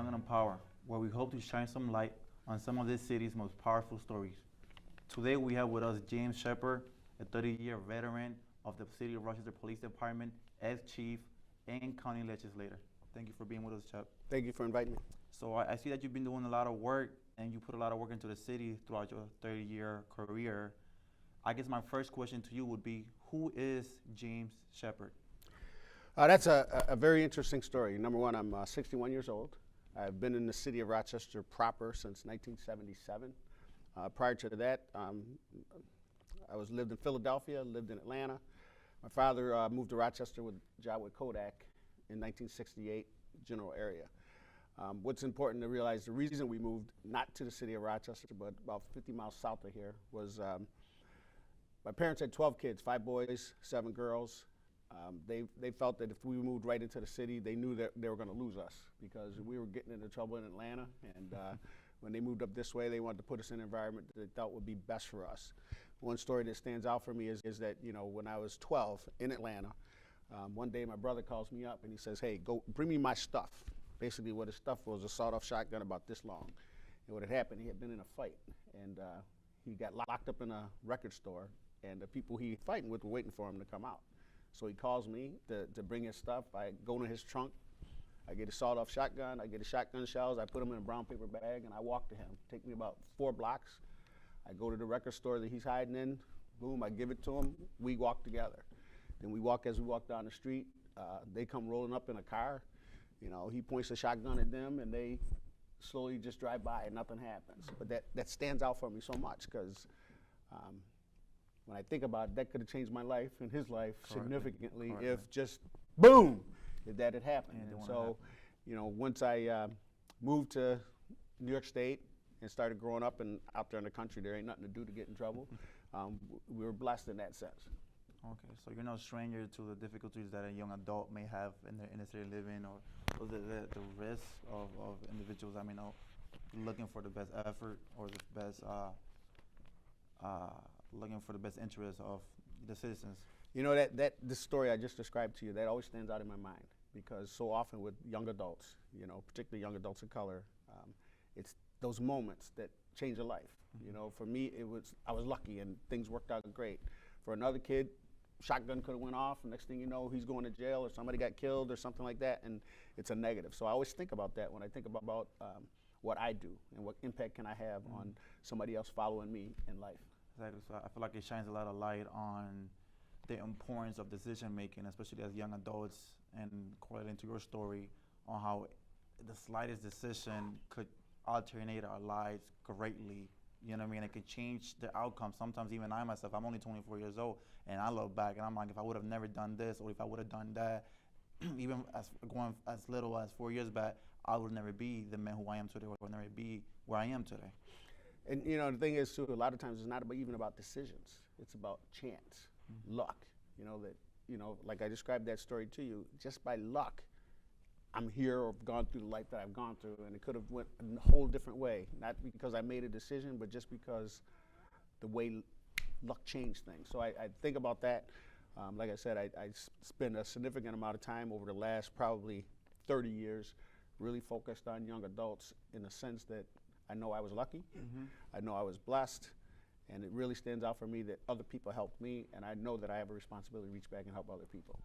Young and Empower, where we hope to shine some light on some of this city's most powerful stories. Today we have with us James Sheppard, a 30-year veteran of the City of Rochester Police Department, ex-chief and county legislator. Thank you for being with us, Chep. Thank you for inviting me. So I see that you've been doing a lot of work and you put a lot of work into the city throughout your 30-year career. I guess my first question to you would be, who is James Sheppard? That's a very interesting story. Number one, I'm 61 years old. I've been in the city of Rochester proper since 1977. Prior to that, I lived in Philadelphia, lived in Atlanta. My father moved to Rochester with a job with Kodak in 1968, general area. What's important to realize, the reason we moved not to the city of Rochester, but about 50 miles south of here, was my parents had 12 kids, 5 boys, 7 girls. They felt that if we moved right into the city, they knew that they were going to lose us because we were getting into trouble in Atlanta. And when they moved up this way, they wanted to put us in an environment that they thought would be best for us. One story that stands out for me is that, you know, when I was 12 in Atlanta, one day my brother calls me up and he says, "Hey, go bring me my stuff." Basically what his stuff was a sawed-off shotgun about this long. And what had happened, he had been in a fight, and he got locked up in a record store, and the people he was fighting with were waiting for him to come out. So he calls me to bring his stuff. I go into his trunk. I get a sawed-off shotgun. I get his shotgun shells. I put them in a brown paper bag, and I walk to him. Take me about 4 blocks. I go to the record store that he's hiding in. Boom, I give it to him. We walk together. Then as we walk down the street, they come rolling up in a car. You know, he points a shotgun at them, and they slowly just drive by, and nothing happens. But that stands out for me so much because when I think about it, that could have changed my life and his life significantly if just, boom, if that had happened. And so, you know, once I moved to New York State and started growing up and out there in the country, there ain't nothing to do to get in trouble. We were blessed in that sense. Okay, so you're no stranger to the difficulties that a young adult may have in the inner city living, or the risks of individuals, I mean, looking for the best effort or the best, looking for the best interests of the citizens. You know, this story I just described to you, that always stands out in my mind because so often with young adults, you know, particularly young adults of color, it's those moments that change a life. Mm-hmm. You know, for me, I was lucky and things worked out great. For another kid, shotgun could have went off, and next thing you know, he's going to jail or somebody got killed or something like that, and it's a negative. So I always think about that when I think about what I do and what impact can I have on somebody else following me in life. Exactly. So I feel like it shines a lot of light on the importance of decision making, especially as young adults, and correlating to your story on how the slightest decision could alternate our lives greatly. You know what I mean? It could change the outcome. Sometimes even I myself, I'm only 24 years old, and I look back and I'm like, if I would have never done this, or if I would have done that, even going as little as 4 years back, I would never be the man who I am today, or would never be where I am today. And you know, the thing is too, a lot of times it's not even about decisions. It's about chance, luck. You know, that, you know, like I described that story to you, just by luck, I'm here or gone through the life that I've gone through, and it could have went a whole different way. Not because I made a decision, but just because the way luck changed things. So I think about that. Like I said, I spent a significant amount of time over the last probably 30 years really focused on young adults in the sense that I know I was lucky, I know I was blessed, and it really stands out for me that other people helped me, and I know that I have a responsibility to reach back and help other people.